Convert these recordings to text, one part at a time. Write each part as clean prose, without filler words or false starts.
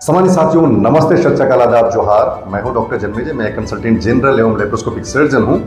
सामान्य साथियों, नमस्ते, सत श्री अकाल, आदाब, जोहार। मैं हूं डॉक्टर जन्मेजय। मैं कंसल्टेंट जनरल एवं लेप्रोस्कोपिक सर्जन हूं।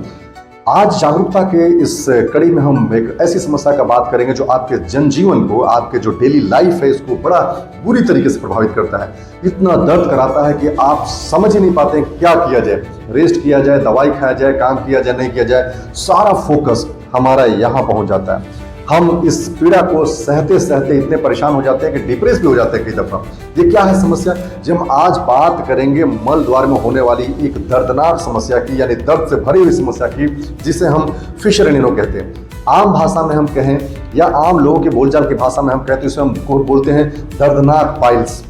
आज जागरूकता के इस कड़ी में हम एक ऐसी समस्या का बात करेंगे जो आपके जनजीवन को, आपके जो डेली लाइफ है, इसको बड़ा बुरी तरीके से प्रभावित करता है। इतना दर्द कराता है कि आप समझ ही नहीं पाते क्या किया जाए। रेस्ट किया जाए, दवाई खाया जाए, काम किया जाए, नहीं किया जाए, सारा फोकस हमारा यहाँ पहुंच जाता है। हम इस पीड़ा को सहते सहते इतने परेशान हो जाते हैं कि डिप्रेस भी हो जाते हैं कई दफा। ये क्या है समस्या? जब हम आज बात करेंगे मल द्वार में होने वाली एक दर्दनाक समस्या की, यानी दर्द से भरी हुई समस्या की, जिसे हम फिशर एनीनो कहते हैं। आम भाषा में हम कहें या आम लोगों के बोलचाल की भाषा में हम कहते हैं, इसे हम बोलते हैं दर्दनाक पाइल्स।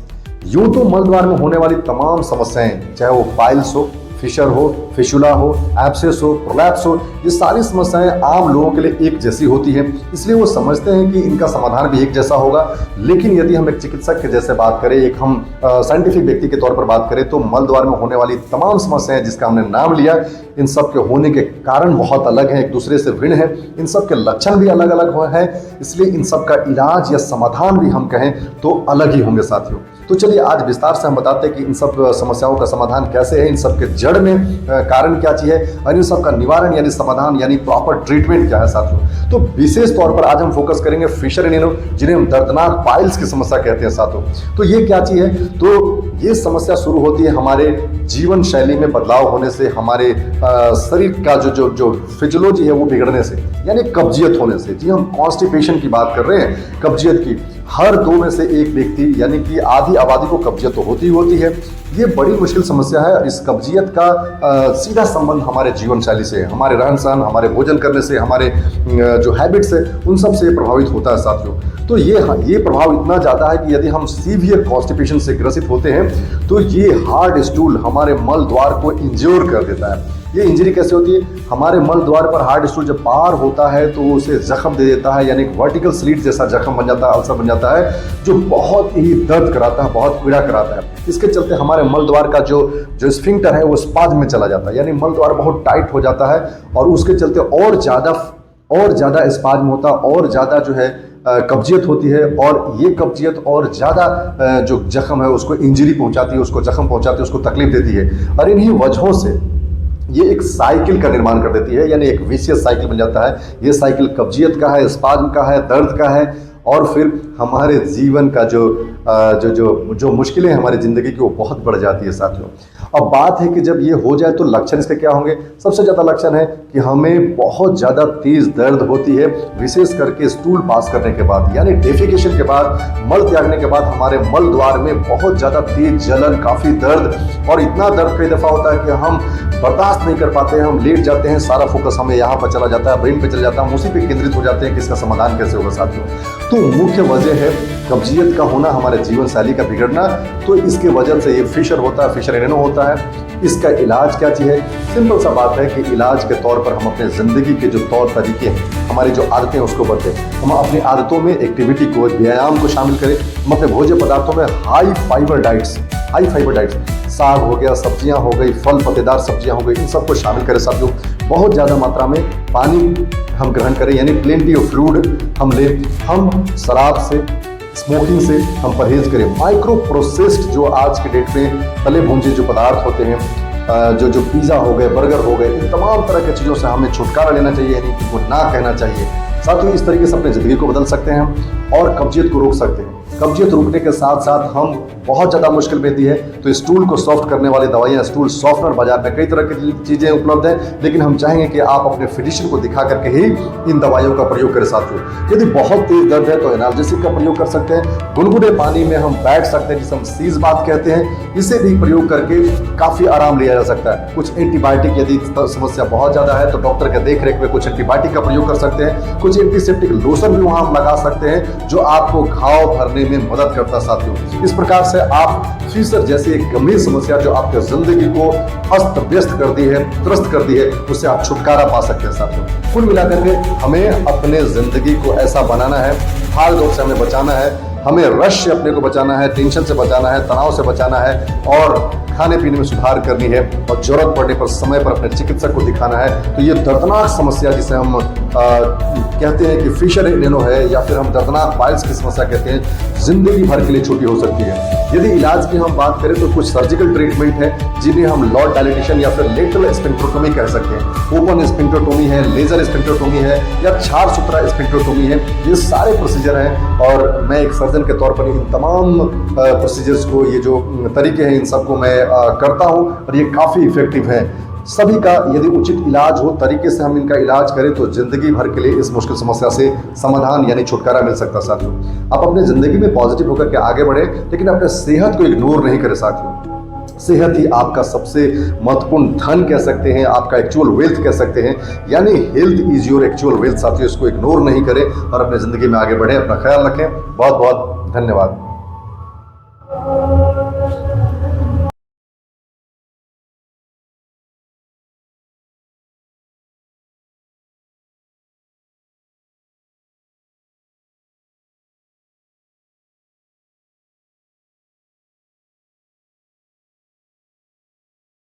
यूं तो मल द्वार में होने वाली तमाम समस्याएं, चाहे वो पाइल्स हो, फिशर हो, फिशुला हो, एब्सेस हो, प्रोलैप्स हो, ये सारी समस्याएं आम लोगों के लिए एक जैसी होती हैं। इसलिए वो समझते हैं कि इनका समाधान भी एक जैसा होगा। लेकिन यदि हम एक चिकित्सक के जैसे बात करें, एक हम साइंटिफिक व्यक्ति के तौर पर बात करें, तो मल द्वार में होने वाली तमाम समस्याएं जिसका हमने नाम लिया, इन सब के होने के कारण बहुत अलग हैं, एक दूसरे से भिन्न है। इन सब के लक्षण भी अलग अलग हैं, इसलिए इन सब का इलाज या समाधान भी हम कहें तो अलग ही होंगे साथियों। तो चलिए आज विस्तार से हम बताते हैं कि इन सब समस्याओं का समाधान कैसे है, इन सब के जड़ में कारण क्या चीज है, और इन सब का निवारण यानी समाधान यानी प्रॉपर ट्रीटमेंट क्या है साथियों। तो विशेष तौर पर आज हम फोकस करेंगे फिशर एनीनो, जिन्हें हम दर्दनाक पाइल्स की समस्या कहते हैं साथियों। तो ये क्या चीज है? तो ये समस्या शुरू होती है हमारे जीवन शैली में बदलाव होने से, हमारे शरीर का जो फिजियोलॉजी है वो बिगड़ने से, यानी कब्जियत होने से। जी, हम कॉन्स्टिपेशन की बात कर रहे हैं, कब्जियत की। हर दो में से एक व्यक्ति यानी कि आधी आबादी को कब्जियत तो होती ही होती है। ये बड़ी मुश्किल समस्या है। इस कब्जियत का सीधा संबंध हमारे जीवन शैली से, हमारे रहन सहन, हमारे भोजन करने से, हमारे जो हैबिट्स है उन सब से प्रभावित होता है साथियों। तो ये प्रभाव इतना ज़्यादा है कि यदि हम सीवियर कॉन्स्टिपेशन से ग्रसित होते हैं तो ये हार्ड स्टूल हमारे मल द्वार को इंज्योर कर देता है। ये इंजरी कैसे होती है? हमारे मल द्वार पर हार्ड स्टूल जब पार होता है तो उसे जख्म दे देता है, यानी वर्टिकल स्लिट जैसा जख्म बन जाता है, अल्सर बन जाता है, जो बहुत ही दर्द कराता है, बहुत पीड़ा कराता है। इसके चलते हमारे मल द्वार का जो स्फिंक्टर है वो स्पाज्म में चला जाता है, यानी मल द्वार बहुत टाइट हो जाता है, और उसके चलते और ज़्यादा स्पाज्म होता है, और ज़्यादा जो है कब्जियत होती है। और ये कब्जियत और ज़्यादा जो जख्म है उसको इंजरी पहुंचाती है, उसको जख्म पहुंचाती है, उसको तकलीफ देती है। और इन्हीं वजहों से ये एक साइकिल का निर्माण कर देती है, यानी एक विशियस साइकिल बन जाता है। ये साइकिल कब्जियत का है, स्पाज्म का है, दर्द का है, और फिर हमारे जीवन का जो मुश्किलें हमारी ज़िंदगी की वो बहुत बढ़ जाती है साथियों। अब बात है कि जब ये हो जाए तो लक्षण इसके क्या होंगे? सबसे ज़्यादा लक्षण है कि हमें बहुत ज़्यादा तेज़ दर्द होती है, विशेष करके स्टूल पास करने के बाद, यानी डेफिकेशन के बाद, मल त्यागने के बाद हमारे मल द्वार में बहुत ज़्यादा तेज जलन, काफ़ी दर्द, और इतना दर्द कई दफ़ा होता है कि हम बर्दाश्त नहीं कर पाते हैं, हम लेट जाते हैं, सारा फोकस हमें यहाँ पर चला जाता है, ब्रेन पे चला जाता है, हम उसी पे केंद्रित हो जाते हैं कि इसका समाधान कैसे होगा साथियों। तो मुख्य वजह है कब्जियत का होना, हमारे जीवन शैली का बिगड़ना। तो इसके वजह से ये फिशर होता है, फिशर एनीनो होता है। इसका इलाज क्या चीज़ है? सिंपल सा बात है कि इलाज के तौर पर हम अपने ज़िंदगी के जो तौर तरीके हैं, हमारी जो आदतें हैं उसको बदलें। हम अपनी आदतों में एक्टिविटी को, व्यायाम को शामिल करें। हम अपने भोज्य पदार्थों में हाई फाइबर डाइट्स, साग हो गया, सब्जियां हो गई, फल पत्तेदार सब्जियां हो गई, इन सबको शामिल करें साथियों। बहुत ज़्यादा मात्रा में पानी हम ग्रहण करें, यानी प्लेंटी ऑफ फ्लूइड हम लें। हम शराब से, स्मोकिंग से हम परहेज करें। माइक्रो प्रोसेस्ड जो आज के डेट में तले भूंजे जो पदार्थ होते हैं, जो पिज़्ज़ा हो गए, बर्गर हो गए, इन तमाम तरह की चीज़ों से हमें छुटकारा लेना चाहिए, यानी कि वो ना कहना चाहिए साथियों। इस तरीके से अपनी ज़िंदगी को बदल सकते हैं और कब्जियत को रोक सकते हैं। कब्जियत रोकने के साथ साथ हम बहुत ज़्यादा मुश्किल रहती है तो स्टूल को सॉफ्ट करने वाली दवाइयाँ, स्टूल सॉफ्टनर बाजार में कई तरह की चीज़ें उपलब्ध हैं, लेकिन हम चाहेंगे कि आप अपने फिजिशियन को दिखा करके ही इन दवाइयों का प्रयोग करें साथियों। यदि बहुत तेज दर्द है तो एनाल्जेसिक का प्रयोग कर सकते हैं। गुनगुने पानी में हम बैठ सकते हैं, जिसे हम सीज बात कहते हैं, इसे भी प्रयोग करके काफ़ी आराम लिया जा सकता है। कुछ एंटीबायोटिक, यदि समस्या बहुत ज़्यादा है तो डॉक्टर के देख रेख में कुछ एंटीबायोटिक का प्रयोग कर सकते हैं। कुछ एंटीसेप्टिक लोशन भी वहाँ हम लगा सकते हैं जो आपको घाव भरने में मदद करता है साथियों। इस प्रकार से आप फिशर जैसी एक गंभीर समस्या जो आपके जिंदगी को अस्त व्यस्त कर दी है, त्रस्त कर दी है, उससे आप छुटकारा पा सकते हैं साथियों। कुल मिलाकर के हमें अपने जिंदगी को ऐसा बनाना है, भाग दौड़ से हमें बचाना है, हमें रश से अपने को बचाना है, टेंशन से बचाना है, तनाव से बचाना है, और खाने पीने में सुधार करनी है, और जरूरत पड़ने पर समय पर अपने चिकित्सक को दिखाना है। तो ये दर्दनाक समस्या जिसे हम कहते हैं कि फिशर एनीनो है, या फिर हम दर्दनाक पाइल्स की समस्या कहते हैं, जिंदगी भर के लिए छुट्टी हो सकती है। यदि इलाज की हम बात करें तो कुछ सर्जिकल ट्रीटमेंट है जिन्हें हम लॉर्ड डायलिटेशन या फिर लेटरल स्फिंक्टरोटोमी कह सकते हैं। ओपन स्फिंक्टरोटोमी है, लेजर स्फिंक्टरोटोमी है या क्षार सूत्रा स्फिंक्टरोटोमी है। ये सारे प्रोसीजर हैं और मैं एक सर्जन के तौर पर इन तमाम प्रोसीजर्स को, ये जो तरीके हैं, इन सबको मैं करता हूँ और ये काफ़ी इफेक्टिव है। सभी का यदि उचित इलाज हो, तरीके से हम इनका इलाज करें तो जिंदगी भर के लिए इस मुश्किल समस्या से समाधान यानी छुटकारा मिल सकता है। साथियों, आप अपनी जिंदगी में पॉजिटिव होकर के आगे बढ़े, लेकिन अपने सेहत को इग्नोर नहीं करें। साथियों, सेहत ही आपका सबसे महत्वपूर्ण धन कह सकते हैं, आपका एक्चुअल वेल्थ कह सकते हैं, यानी health is your actual wealth. साथियों, इसको इग्नोर नहीं करें और अपनी जिंदगी में आगे बढ़ें। अपना ख्याल रखें। बहुत बहुत धन्यवाद।